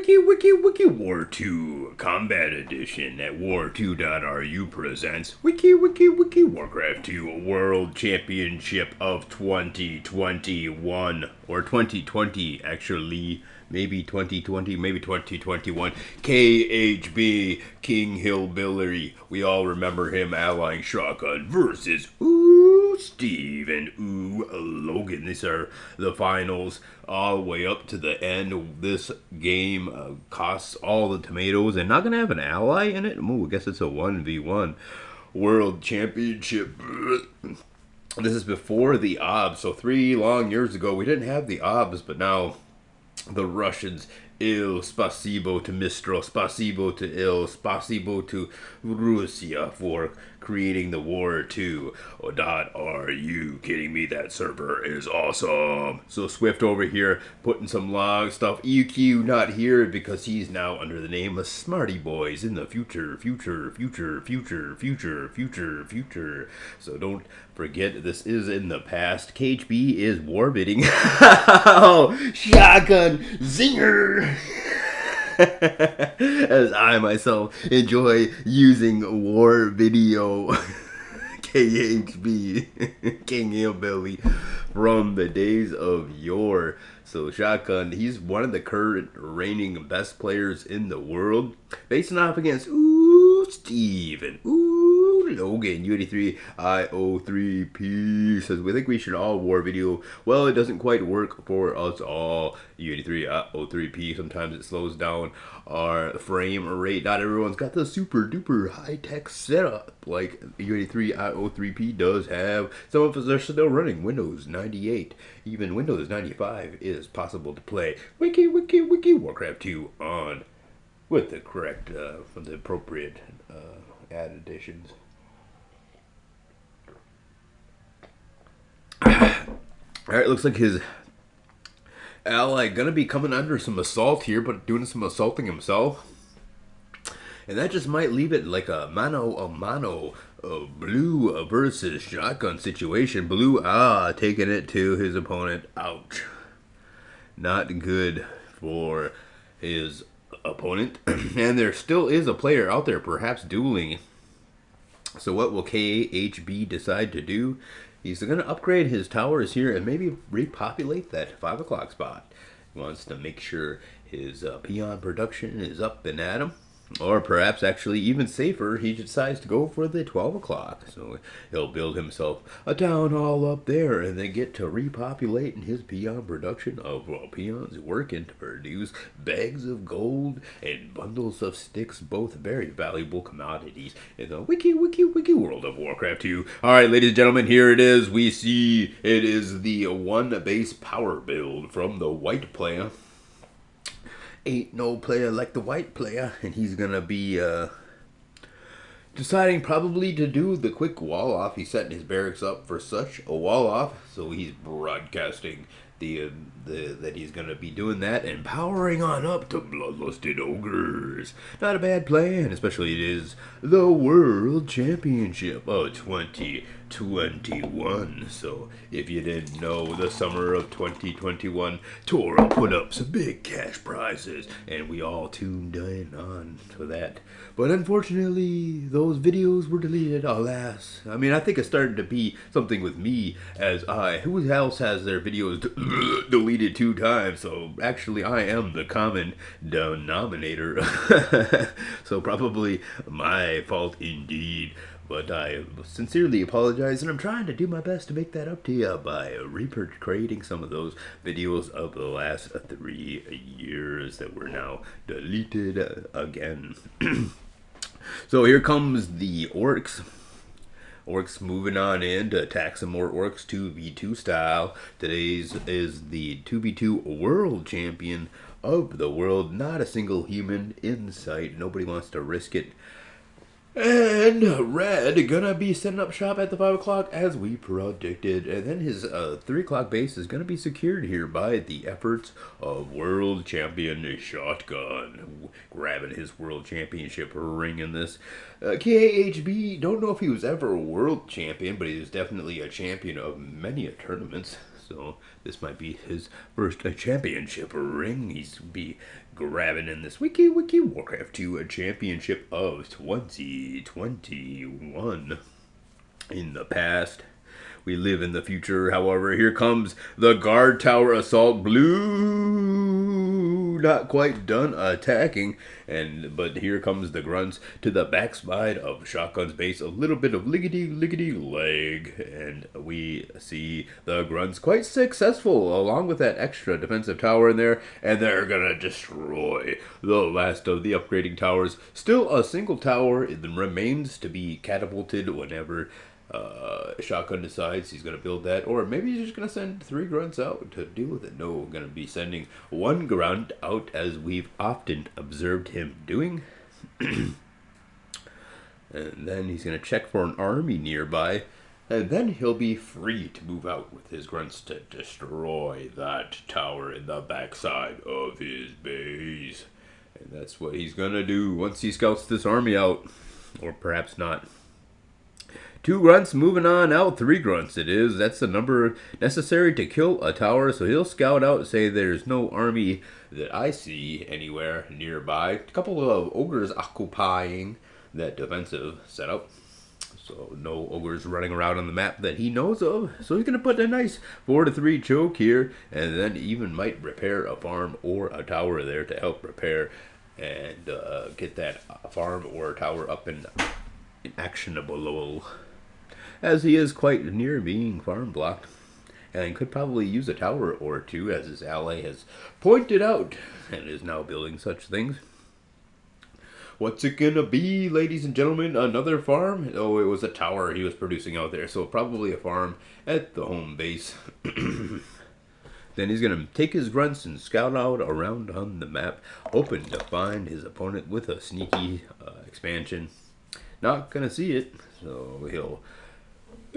Wiki War 2 Combat Edition at war2.ru presents Wiki Warcraft 2 World Championship of 2021 or 2020 actually. Maybe 2020, maybe 2021. KHB, King Hillbilly. We all remember him allying Shotgun versus Steve and Logan. These are the finals all the way up to the end. This game costs all the tomatoes and not going to have an ally in it. Ooh, I guess it's a 1v1 World Championship. This is before the OBS. So 3 long years ago, we didn't have the OBS, but now the Russians, spasibo to Mistral, spasibo to spasibo to Russia for creating the War 2. Are you kidding me? That server is awesome. So Swift over here putting some log stuff. EQ not here because he's now under the name of Smarty Boys in the future. So don't forget, this is in the past. KHB is war bidding. Shotgun zinger. As I myself enjoy using war video. KHB, King Hillbilly, from the days of yore. So Shotgun, he's one of the current reigning best players in the world, facing off against Steve and Logan. U83 IO3P says, we think we should all war video. Well, it doesn't quite work for us all. U83 IO3P, sometimes it slows down our frame rate. Not everyone's got the super duper high-tech setup like U83 IO3P does have. Some of us are still running Windows 98. Even Windows 95 is possible to play Wiki Warcraft 2 on with the correct, the appropriate ad additions. Alright, looks like his ally gonna be coming under some assault here, but doing some assaulting himself. And that just might leave it like a mano blue versus Shotgun situation. Blue, taking it to his opponent. Ouch. Not good for his opponent. And there still is a player out there perhaps dueling. So what will KHB decide to do? He's going to upgrade his towers here and maybe repopulate that 5 o'clock spot. He wants to make sure his peon production is up and at him. Or perhaps actually even safer, he decides to go for the 12 o'clock. So he'll build himself a town hall up there and then get to repopulate his peon production of peons working to produce bags of gold and bundles of sticks, both very valuable commodities in the Wiki World of Warcraft 2. Alright, ladies and gentlemen, here it is. We see it is the one base power build from the white player. Ain't no player like the white player, and he's gonna be deciding probably to do the quick wall off. He's setting his barracks up for such a wall off, so he's broadcasting that he's gonna be doing that and powering on up to bloodlusted ogres. Not a bad plan, especially it is the World Championship of 2021. So if you didn't know, the summer of 2021, Tora put up some big cash prizes, and we all tuned in on to that. But unfortunately, those videos were deleted, alas. I mean, I think it started to be something with me, as who else has their videos deleted 2 times? So actually, I am the common denominator. So probably my fault indeed. But I sincerely apologize, and I'm trying to do my best to make that up to you by recreating some of those videos of the last 3 years that were now deleted again. So here comes the orcs. Orcs moving on in to attack some more orcs 2v2 style. Today's is the 2v2 world champion of the world. Not a single human in sight. Nobody wants to risk it. And Red gonna be setting up shop at the 5 o'clock as we predicted. And then his 3 o'clock base is gonna be secured here by the efforts of world champion Shotgun. Grabbing his world championship ring in this. KHB, don't know if he was ever a world champion, but he was definitely a champion of many tournaments. So this might be his first championship ring. He's be grabbing in this Wiki Warcraft 2 championship of 2021. In the past, we live in the future. However, here comes the guard tower assault. Blue not quite done attacking, but here comes the grunts to the backside of Shotgun's base. A little bit of liggity leg, and we see the grunts quite successful along with that extra defensive tower in there, and they're gonna destroy the last of the upgrading towers. Still a single tower remains to be catapulted whenever Shotgun decides he's going to build that, or maybe he's just going to send 3 grunts out to deal with it. No, we're going to be sending 1 grunt out as we've often observed him doing. And then he's going to check for an army nearby, and then he'll be free to move out with his grunts to destroy that tower in the backside of his base. And that's what he's going to do once he scouts this army out, or perhaps not. 2 grunts moving on out, 3 grunts it is. That's the number necessary to kill a tower. So he'll scout out and say there's no army that I see anywhere nearby. A couple of ogres occupying that defensive setup. So no ogres running around on the map that he knows of. So he's going to put a nice 4-3 choke here. And then even might repair a farm or a tower there to help repair and get that farm or tower up and actionable, as he is quite near being farm blocked and could probably use a tower or 2, as his ally has pointed out, and is now building such things. What's it gonna be, ladies and gentlemen? Another farm? Oh, it was a tower he was producing out there, so probably a farm at the home base. Then he's gonna take his grunts and scout out around on the map, hoping to find his opponent with a sneaky expansion. Not gonna see it, so he'll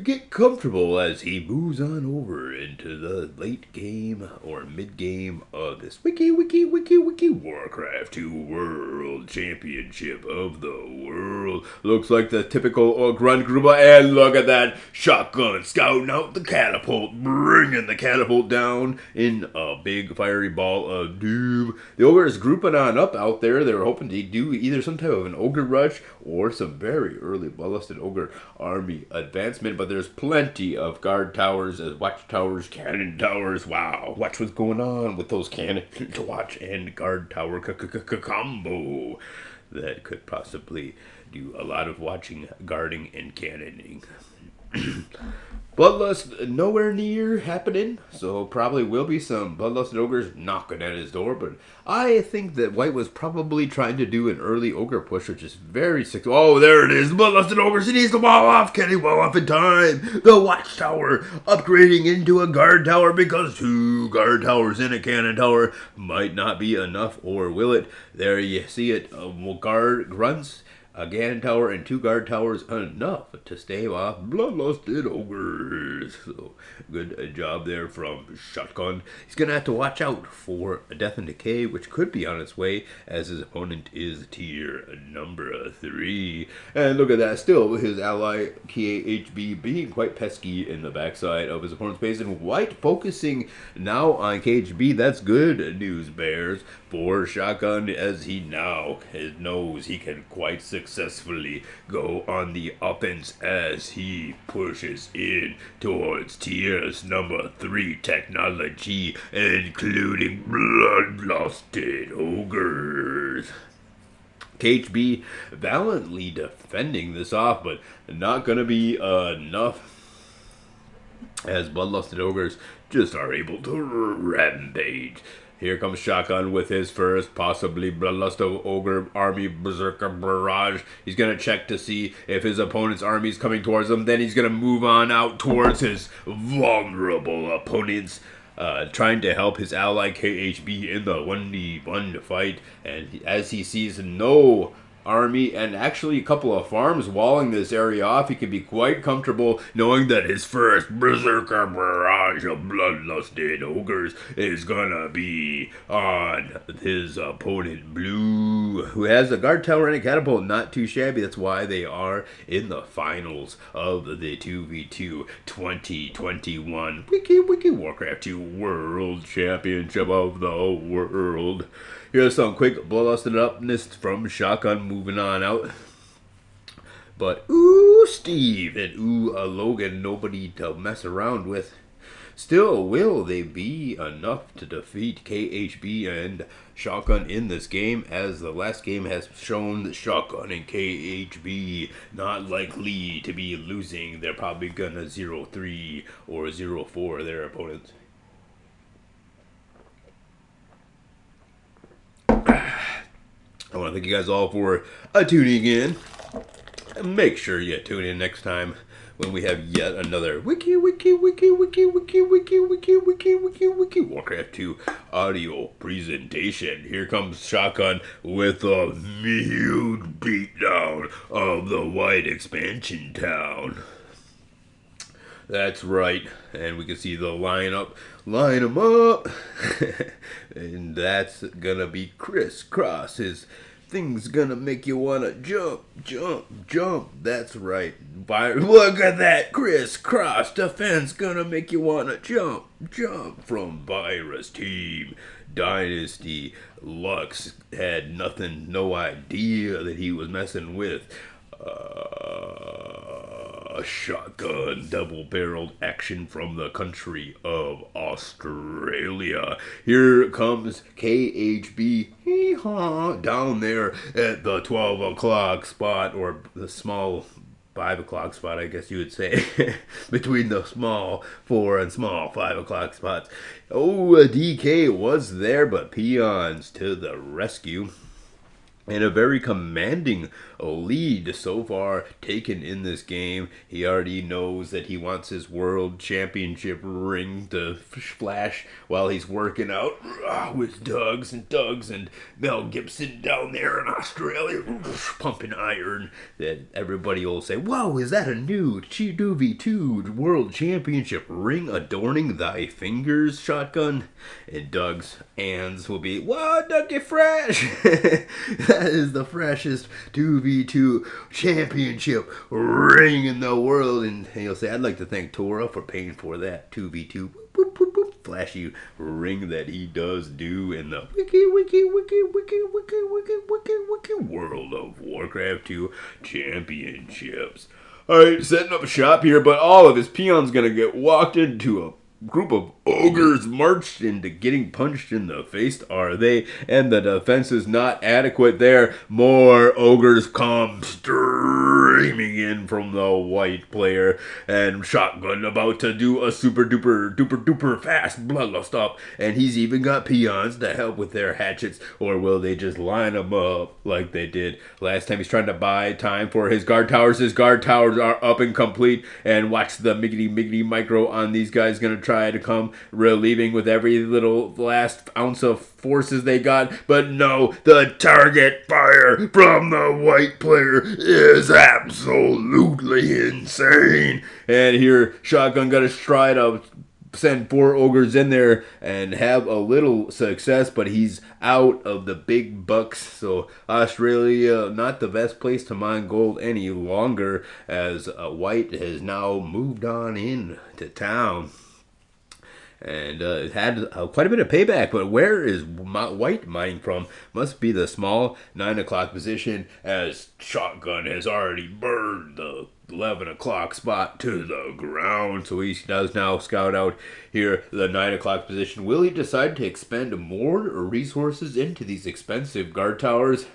get comfortable as he moves on over into the late game or mid game of this Wiki Warcraft 2 World Championship of the World. Looks like the typical grunt group, and look at that Shotgun scouting out the catapult, bringing the catapult down in a big fiery ball of doom. The ogres grouping on up out there. They were hoping to do either some type of an ogre rush or some very early bloodlusted ogre army advancement, but there's plenty of guard towers, watch towers, cannon towers. Wow, watch what's going on with those cannon to watch and guard tower combo. That could possibly do a lot of watching, guarding, and cannoning. Bloodlust nowhere near happening, so probably will be some bloodlusted ogres knocking at his door, but I think that White was probably trying to do an early ogre push, which is very sick. Oh, there it is, bloodlusted ogres. He needs to wall off. Can he wall off in time? The watchtower upgrading into a guard tower, because 2 guard towers in a cannon tower might not be enough, or will it? There you see it. Guard grunts, a cannon tower, and 2 guard towers enough to stave off bloodlusted ogres. So good job there from Shotgun. He's going to have to watch out for a Death and Decay, which could be on its way, as his opponent is tier number 3. And look at that, still his ally KHB being quite pesky in the backside of his opponent's base, and White focusing now on KHB. That's good news, Bears, for Shotgun, as he now knows he can quite successfully go on the offense as he pushes in towards tiers number 3 technology, including bloodlusted ogres. KHB valiantly defending this off, but not going to be enough, as bloodlusted ogres just are able to rampage. Here comes Shotgun with his first, possibly bloodlusted ogre army berserker barrage. He's going to check to see if his opponent's army is coming towards him. Then he's going to move on out towards his vulnerable opponents, trying to help his ally KHB in the 1v1 fight. And as he sees no army and actually a couple of farms walling this area off, he can be quite comfortable knowing that his first berserker barrage of bloodlusted ogres is gonna be on his opponent Blue, who has a guard tower and a catapult. Not too shabby. That's why they are in the finals of the 2v2 2021 Wiki Warcraft 2 World Championship of the World. Here's some quick bloodlusted upness from Shotgun moving on out. But ooh, Steve and ooh, Logan, nobody to mess around with. Still, will they be enough to defeat KHB and Shotgun in this game? As the last game has shown, that Shotgun and KHB not likely to be losing. They're probably gonna 0-3 or 0-4 their opponents. I want to thank you guys all for tuning in. And make sure you tune in next time when we have yet another Wiki Warcraft 2 audio presentation. Here comes Shotgun with a huge beatdown of the White Expansion Town. That's right, and we can see the lineup. Line them up. And that's gonna be crisscross. His thing's gonna make you wanna jump, jump, jump. That's right. Look at that crisscross defense gonna make you wanna jump, jump from Byra's team. Dynasty Lux had nothing, no idea that he was messing with. A shotgun double-barreled action from the country of Australia. Here comes KHB down there at the 12 o'clock spot, or the small 5 o'clock spot, I guess you would say, between the small 4 and small 5 o'clock spots. Oh, DK was there, but Peons to the rescue. And a very commanding lead so far taken in this game. He already knows that he wants his world championship ring to flash while he's working out with Doug's and Mel Gibson down there in Australia, pumping iron. That everybody will say, "Whoa, is that a new 2v2 world championship ring adorning thy fingers, Shotgun?" And Doug's hands will be, "Whoa, Dougie Fresh!" That is the freshest 2v2 championship ring in the world. And he'll say, "I'd like to thank Tora for paying for that 2v2 flashy ring that he does do in the wiki World of Warcraft 2 championships." Alright, setting up shop here, but all of his peons gonna get walked into a group of ogres marched into getting punched in the face, are they? And the defense is not adequate there. More ogres come streaming in from the white player, and Shotgun about to do a super duper fast bloodlust up, and he's even got peons to help with their hatchets. Or will they just line them up like they did last time? He's trying to buy time for his guard towers. His guard towers are up and complete, and watch the miggity micro on these guys gonna try to come relieving with every little last ounce of forces they got. But no, the target fire from the white player is absolutely insane. And here Shotgun got to try to send 4 ogres in there and have a little success, but he's out of the big bucks. So Australia, not the best place to mine gold any longer, as white has now moved on in to town. And it had quite a bit of payback, but where is white mining from? Must be the small 9 o'clock position, as Shotgun has already burned the 11 o'clock spot to the ground. So he does now scout out here the 9 o'clock position. Will he decide to expend more resources into these expensive guard towers?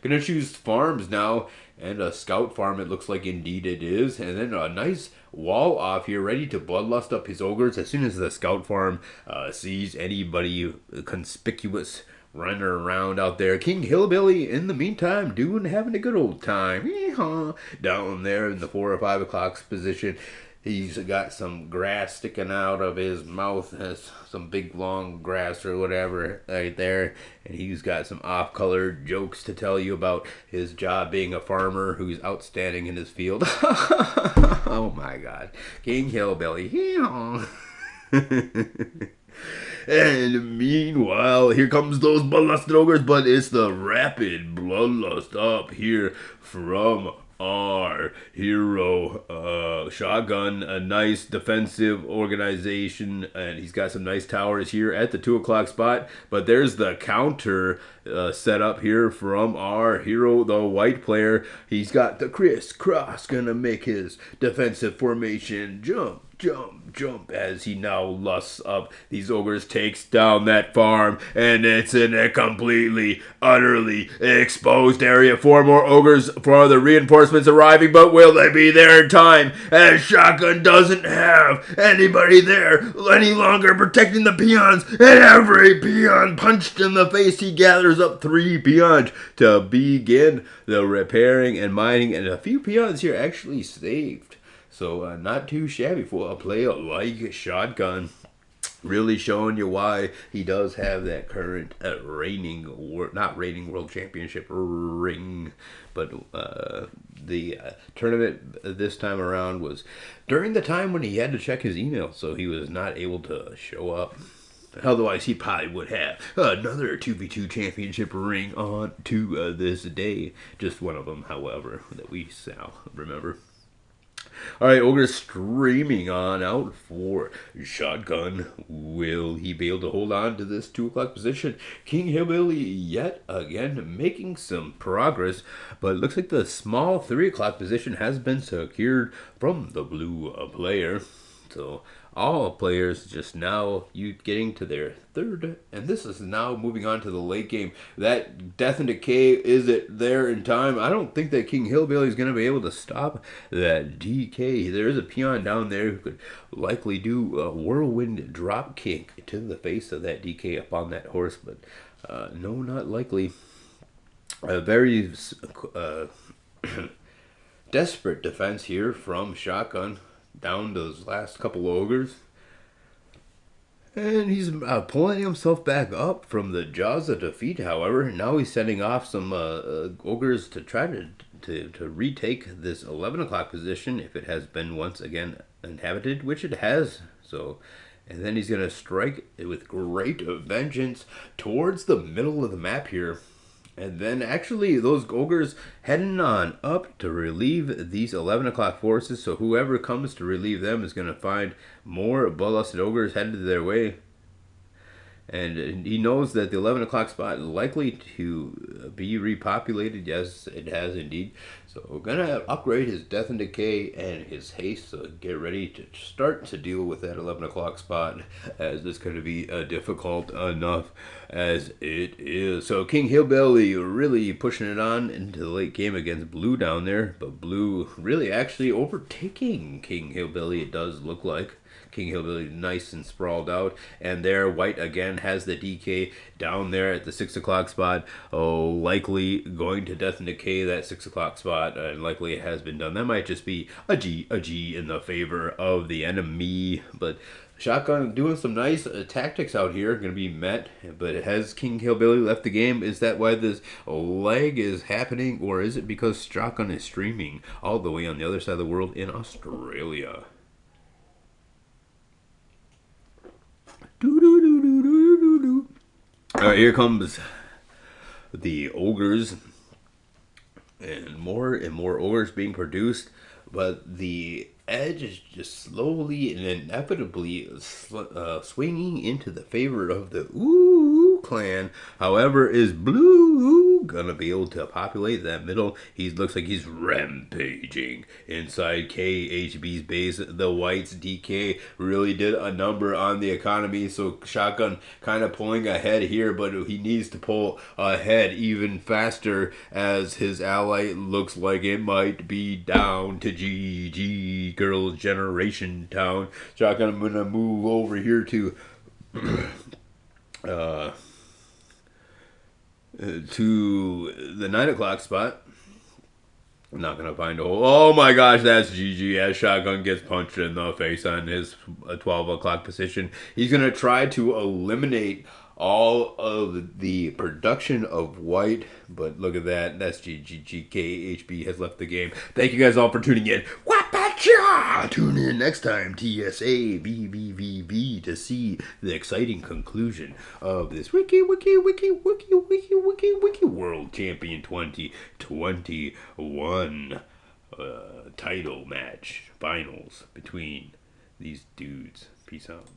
Gonna choose farms now, and a scout farm, it looks like indeed it is. And then a nice wall off here, ready to bloodlust up his ogres as soon as the scout farm sees anybody conspicuous running around out there. King Hillbilly, in the meantime, having a good old time. Yeehaw. Down there in the 4 or 5 o'clock position. He's got some grass sticking out of his mouth, has some big long grass or whatever right there, and he's got some off-color jokes to tell you about his job being a farmer who's outstanding in his field. Oh my God, King Hillbilly. And meanwhile, here comes those bloodlusted ogres, but it's the rapid bloodlust up here from our hero. Shotgun, a nice defensive organization, and he's got some nice towers here at the 2 o'clock spot. But there's the counter set up here from our hero, the white player. He's got the crisscross, gonna make his defensive formation jump, jump, jump as he now lusts up these ogres, takes down that farm, and it's in a completely, utterly exposed area. 4 more ogres for the reinforcements arriving, but will they be there in time? As Shotgun doesn't have anybody there any longer protecting the peons, and every peon punched in the face, he gathers up 3 peons to begin the repairing and mining, and a few peons here actually saved. So not too shabby for a player like Shotgun. Really showing you why he does have that current not reigning world championship ring, but the tournament this time around was during the time when he had to check his email, so he was not able to show up. Otherwise, he probably would have another 2v2 championship ring on to this day. Just one of them, however, that we shall remember. All right, Ogre streaming on out for Shotgun. Will he be able to hold on to this 2 o'clock position? King Hillbilly yet again making some progress, but it looks like the small 3 o'clock position has been secured from the blue player. So all players just now getting to their 3rd, and this is now moving on to the late game. That Death and Decay, is it there in time? I don't think that King Hillbilly is going to be able to stop that DK. There is a peon down there who could likely do a whirlwind drop kick to the face of that DK up on that horse, but no, not likely. A very desperate defense here from Shotgun. Down those last couple ogres. And he's pulling himself back up from the jaws of defeat, however. Now he's sending off some ogres to try to retake this 11 o'clock position if it has been once again inhabited, which it has. So, and then he's going to strike with great vengeance towards the middle of the map here. And then actually those ogres heading on up to relieve these 11 o'clock forces. So whoever comes to relieve them is going to find more bloodlusted ogres headed their way. And he knows that the 11 o'clock spot is likely to be repopulated. Yes, it has indeed. So we're going to upgrade his Death and Decay and his Haste. So get ready to start to deal with that 11 o'clock spot, as it's going to be difficult enough as it is. So King Hillbilly really pushing it on into the late game against Blue down there. But Blue really actually overtaking King Hillbilly, it does look like. King Hillbilly nice and sprawled out, and there White again has the DK down there at the 6 o'clock spot. Oh, likely going to Death and Decay that 6 o'clock spot, and likely it has been done. That might just be a G in the favor of the enemy, but Shotgun doing some nice tactics out here, going to be met, but has King Hillbilly left the game? Is that why this lag is happening, or is it because Shotgun is streaming all the way on the other side of the world in Australia? Alright, here comes the ogres, and more ogres being produced, but the edge is just slowly and inevitably swinging into the favor of the Ooh clan. However, is Blue gonna be able to populate that middle? He looks like he's rampaging inside KHB's base. The Whites DK really did a number on the economy, so Shotgun kind of pulling ahead here, but he needs to pull ahead even faster as his ally looks like it might be down to GG Girls Generation Town. Shotgun, I'm gonna move over here to the 9 o'clock spot. I'm not gonna find a hole. Oh my gosh, that's GG. As Shotgun gets punched in the face on his 12 o'clock position, he's gonna try to eliminate all of the production of white. But look at that. That's GG. GKHB has left the game. Thank you guys all for tuning in. Wapacha! Tune in next time, TSA VVVV, to see the exciting conclusion of this Wiki World Champion 2021 title match finals between these dudes. Peace out.